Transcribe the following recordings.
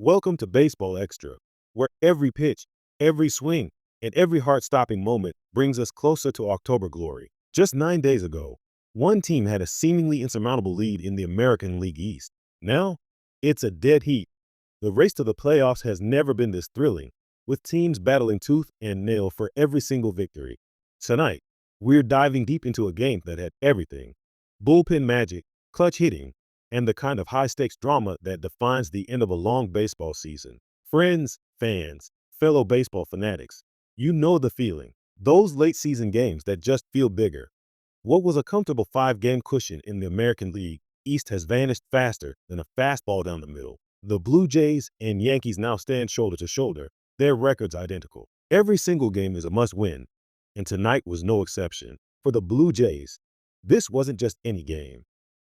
Welcome to Baseball Extra, where every pitch, every swing, and every heart-stopping moment brings us closer to October glory. Just 9 days ago, one team had a seemingly insurmountable lead in the American League East. Now, it's a dead heat. The race to the playoffs has never been this thrilling, with teams battling tooth and nail for every single victory. Tonight, we're diving deep into a game that had everything: bullpen magic, clutch hitting, and the kind of high-stakes drama that defines the end of a long baseball season. Friends, fans, fellow baseball fanatics, you know the feeling. Those late-season games that just feel bigger. What was a comfortable five-game cushion in the American League East has vanished faster than a fastball down the middle. The Blue Jays and Yankees now stand shoulder to shoulder, their records identical. Every single game is a must-win, and tonight was no exception. For the Blue Jays, this wasn't just any game.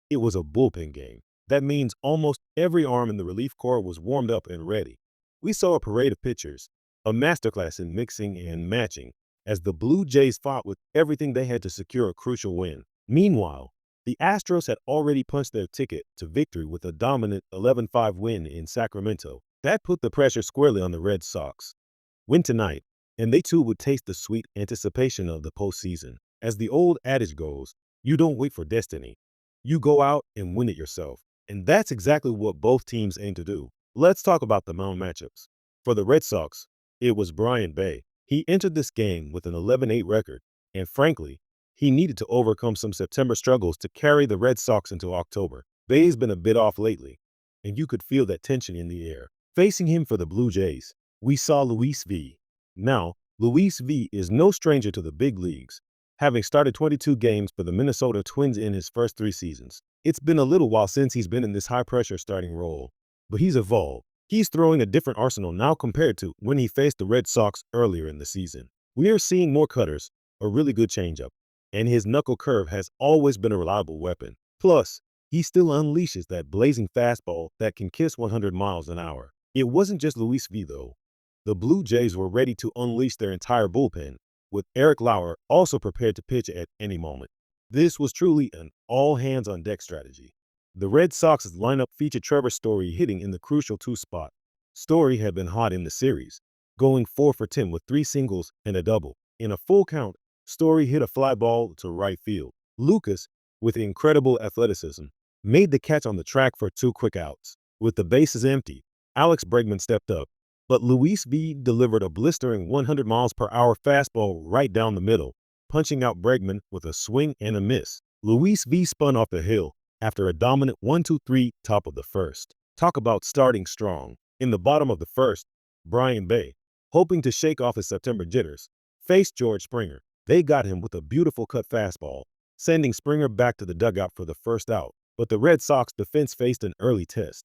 It was a bullpen game. That means almost every arm in the relief corps was warmed up and ready. We saw a parade of pitchers, a masterclass in mixing and matching, as the Blue Jays fought with everything they had to secure a crucial win. Meanwhile, the Astros had already punched their ticket to victory with a dominant 11-5 win in Sacramento. That put the pressure squarely on the Red Sox. Win tonight, and they too would taste the sweet anticipation of the postseason. As the old adage goes, you don't wait for destiny. You go out and win it yourself. And that's exactly what both teams aim to do. Let's talk about the mound matchups. For the Red Sox, it was Brian Bay. He entered this game with an 11-8 record, and frankly, he needed to overcome some September struggles to carry the Red Sox into October. Bay's been a bit off lately, and you could feel that tension in the air. Facing him for the Blue Jays, we saw Luis V. Now, Luis V is no stranger to the big leagues, having started 22 games for the Minnesota Twins in his first 3 seasons. It's been a little while since he's been in this high-pressure starting role, but he's evolved. He's throwing a different arsenal now compared to when he faced the Red Sox earlier in the season. We are seeing more cutters, a really good changeup, and his knuckle curve has always been a reliable weapon. Plus, he still unleashes that blazing fastball that can kiss 100 miles an hour. It wasn't just Luis V, though. The Blue Jays were ready to unleash their entire bullpen, with Eric Lauer also prepared to pitch at any moment. This was truly an all-hands-on-deck strategy. The Red Sox's lineup featured Trevor Story hitting in the crucial 2 spot. Story had been hot in the series, going 4 for 10 with 3 singles and a double. In a full count, Story hit a fly ball to right field. Lucas, with incredible athleticism, made the catch on the track for 2 quick outs. With the bases empty, Alex Bregman stepped up, but Luis V delivered a blistering 100 miles per hour fastball right down the middle, punching out Bregman with a swing and a miss. Luis V spun off the hill after a dominant 1-2-3 top of the first. Talk about starting strong. In the bottom of the first, Brian Bay, hoping to shake off his September jitters, faced George Springer. They got him with a beautiful cut fastball, sending Springer back to the dugout for the first out. But the Red Sox defense faced an early test.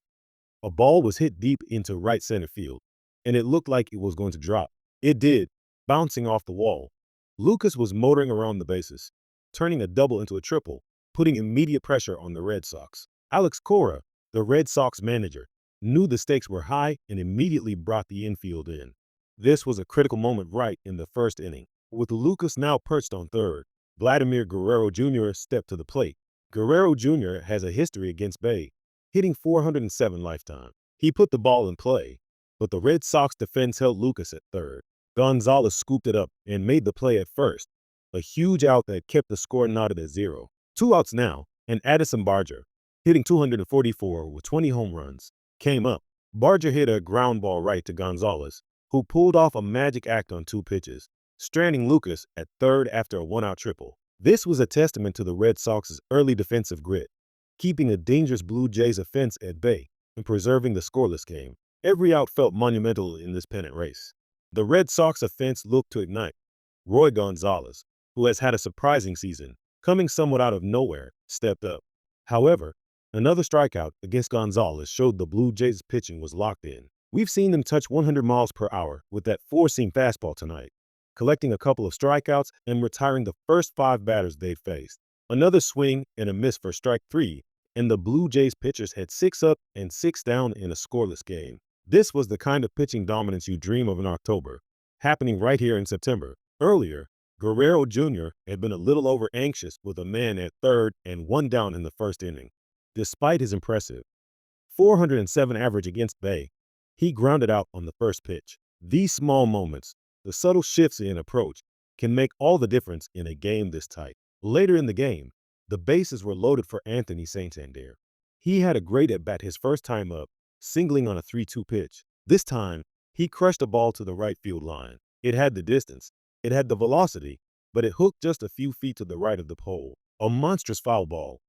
A ball was hit deep into right center field, and it looked like it was going to drop. It did, bouncing off the wall. Lucas was motoring around the bases, turning a double into a triple, putting immediate pressure on the Red Sox. Alex Cora, the Red Sox manager, knew the stakes were high and immediately brought the infield in. This was a critical moment right in the first inning. With Lucas now perched on third, Vladimir Guerrero Jr. stepped to the plate. Guerrero Jr. has a history against Bay, hitting 407 lifetime. He put the ball in play, but the Red Sox defense held Lucas at third. Gonzalez scooped it up and made the play at first, a huge out that kept the score knotted at 0. 2 outs now, and Addison Barger, hitting 244 with 20 home runs, came up. Barger hit a ground ball right to Gonzalez, who pulled off a magic act on 2 pitches, stranding Lucas at third after a 1-out triple. This was a testament to the Red Sox's early defensive grit, keeping a dangerous Blue Jays offense at bay and preserving the scoreless game. Every out felt monumental in this pennant race. The Red Sox offense looked to ignite. Roy Gonzalez, who has had a surprising season, coming somewhat out of nowhere, stepped up. However, another strikeout against Gonzalez showed the Blue Jays' pitching was locked in. We've seen them touch 100 miles per hour with that 4-seam fastball tonight, collecting a couple of strikeouts and retiring the first 5 batters they'd faced. Another swing and a miss for strike 3, and the Blue Jays pitchers had 6 up and 6 down in a scoreless game. This was the kind of pitching dominance you dream of in October, happening right here in September. Earlier, Guerrero Jr. had been a little over anxious with a man at third and 1 down in the first inning. Despite his impressive 407 average against Bay, He grounded out on the first pitch. These small moments, the subtle shifts in approach, can make all the difference in a game this tight. Later in the game, the bases were loaded for Anthony Santander. He had a great at-bat his first time up, singling on a 3-2 pitch. This time, he crushed a ball to the right field line. It had the distance, it had the velocity, but it hooked just a few feet to the right of the pole. A monstrous foul ball.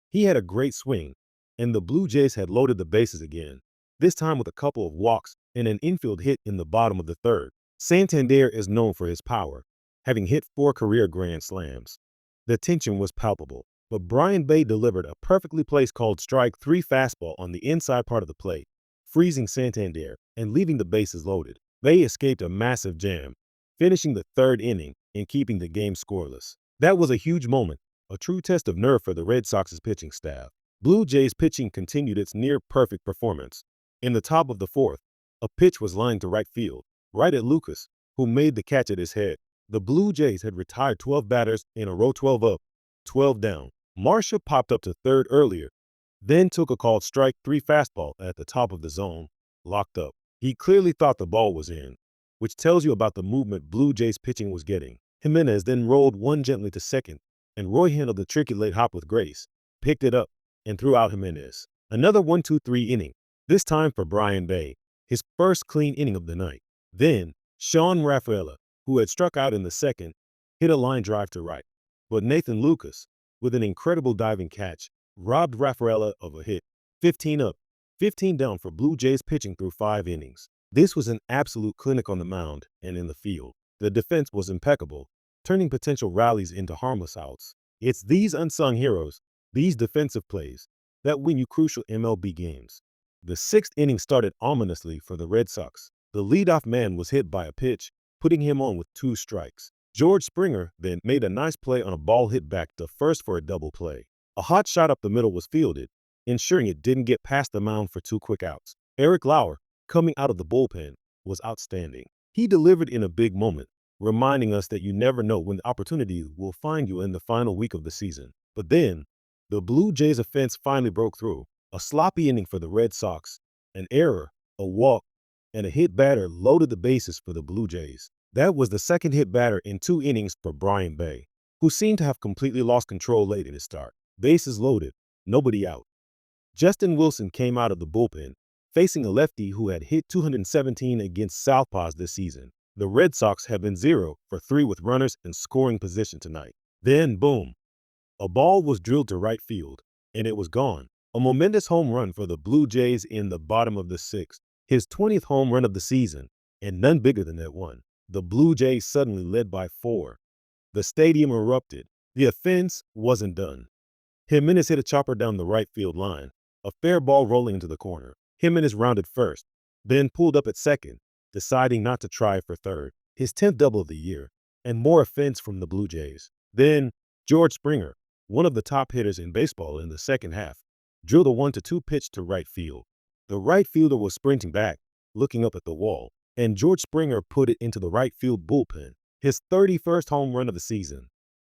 He had a great swing, and the Blue Jays had loaded the bases again, this time with a couple of walks and an infield hit in the bottom of the third. Santander is known for his power, having hit 4 career grand slams. The tension was palpable, but Brian Bay delivered a perfectly placed called strike 3 fastball on the inside part of the plate, freezing Santander and leaving the bases loaded. Bay escaped a massive jam, finishing the third inning and keeping the game scoreless. That was a huge moment, a true test of nerve for the Red Sox's pitching staff. Blue Jays pitching continued its near-perfect performance. In the top of the fourth, a pitch was lined to right field, right at Lucas, who made the catch at his head. The Blue Jays had retired 12 batters in a row, 12 up, 12 down. Marcia popped up to third earlier, then took a called strike 3 fastball at the top of the zone, locked up. He clearly thought the ball was in, which tells you about the movement Blue Jays pitching was getting. Jimenez then rolled one gently to second, and Roy handled the tricky late hop with grace, picked it up, and threw out Jimenez. Another 1-2-3 inning, this time for Brian Bay, his first clean inning of the night. Then, Sean Rafaela, who had struck out in the second, hit a line drive to right. But Nathan Lucas, with an incredible diving catch, robbed Rafaela of a hit. 15 up, 15 down for Blue Jays pitching through 5 innings. This was an absolute clinic on the mound and in the field. The defense was impeccable, turning potential rallies into harmless outs. It's these unsung heroes, these defensive plays, that win you crucial MLB games. The 6th inning started ominously for the Red Sox. The leadoff man was hit by a pitch, putting him on with 2 strikes. George Springer then made a nice play on a ball hit back to first for a double play. A hot shot up the middle was fielded, ensuring it didn't get past the mound for 2 quick outs. Eric Lauer, coming out of the bullpen, was outstanding. He delivered in a big moment, reminding us that you never know when the opportunity will find you in the final week of the season. But then, the Blue Jays offense finally broke through. A sloppy inning for the Red Sox, an error, a walk, and a hit batter loaded the bases for the Blue Jays. That was the second hit batter in 2 innings for Brian Bay, who seemed to have completely lost control late in his start. Bases loaded, nobody out. Justin Wilson came out of the bullpen, facing a lefty who had hit 217 against southpaws this season. The Red Sox have been 0 for 3 with runners in scoring position tonight. Then, boom, a ball was drilled to right field, and it was gone. A momentous home run for the Blue Jays in the bottom of the 6th, his 20th home run of the season, and none bigger than that one. The Blue Jays suddenly led by 4. The stadium erupted. The offense wasn't done. Jimenez hit a chopper down the right field line, a fair ball rolling into the corner. Jimenez rounded first, then pulled up at second, deciding not to try for third. His 10th double of the year, and more offense from the Blue Jays. Then, George Springer, one of the top hitters in baseball in the second half, drilled a 1-2 pitch to right field. The right fielder was sprinting back, looking up at the wall, and George Springer put it into the right field bullpen. His 31st home run of the season.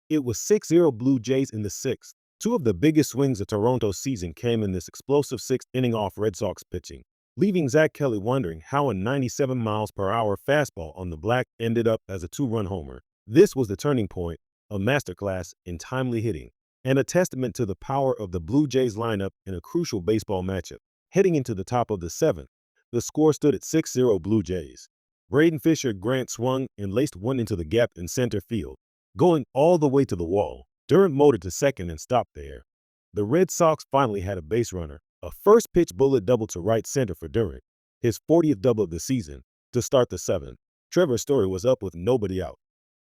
It was 6-0 Blue Jays in the 6th. 2 of the biggest swings of Toronto's season came in this explosive 6th inning off Red Sox pitching, leaving Zach Kelly wondering how a 97 miles per hour fastball on the black ended up as a 2-run homer. This was the turning point, a masterclass in timely hitting, and a testament to the power of the Blue Jays lineup in a crucial baseball matchup. Heading into the top of the 7th, the score stood at 6-0 Blue Jays. Braden Fisher Grant swung and laced one into the gap in center field, going all the way to the wall. Durant motored to second and stopped there. The Red Sox finally had a base runner, a first pitch bullet double to right center for Durant, his 40th double of the season, to start the 7th. Trevor Story was up with nobody out.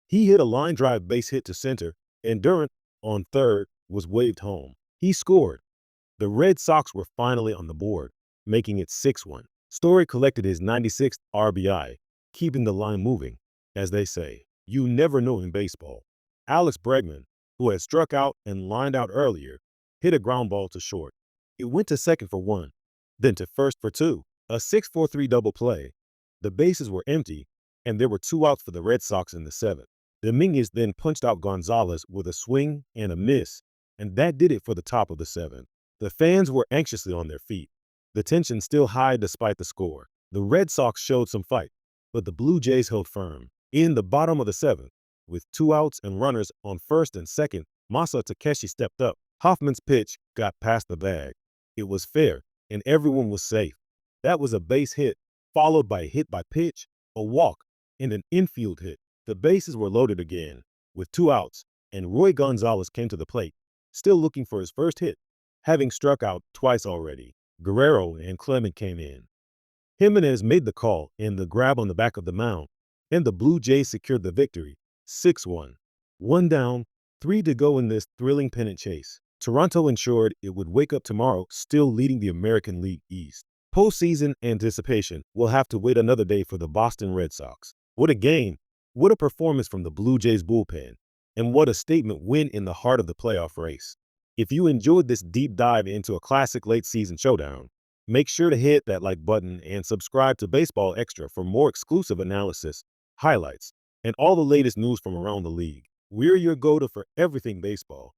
He hit a line drive base hit to center, and Durant, on third, was waved home. He scored. The Red Sox were finally on the board, making it 6-1. Story collected his 96th RBI, keeping the line moving. As they say, you never know in baseball. Alex Bregman, who had struck out and lined out earlier, hit a ground ball to short. It went to second for 1, then to first for 2. A 6-4-3 double play. The bases were empty, and there were 2 outs for the Red Sox in the 7th. Dominguez then punched out Gonzalez with a swing and a miss, and that did it for the top of the 7th. The fans were anxiously on their feet, the tension still high despite the score. The Red Sox showed some fight, but the Blue Jays held firm. In the bottom of the seventh, with 2 outs and runners on first and second, Masa Takeshi stepped up. Hoffman's pitch got past the bag. It was fair, and everyone was safe. That was a base hit, followed by a hit by pitch, a walk, and an infield hit. The bases were loaded again, with 2 outs, and Roy Gonzalez came to the plate, still looking for his first hit, having struck out twice already. Guerrero and Clement came in. Jimenez made the call and the grab on the back of the mound, and the Blue Jays secured the victory, 6-1. 1 down, 3 to go in this thrilling pennant chase. Toronto ensured it would wake up tomorrow still leading the American League East. Postseason anticipation will have to wait another day for the Boston Red Sox. What a game! What a performance from the Blue Jays bullpen! And what a statement win in the heart of the playoff race. If you enjoyed this deep dive into a classic late-season showdown, make sure to hit that like button and subscribe to Baseball Extra for more exclusive analysis, highlights, and all the latest news from around the league. We're your go-to for everything baseball.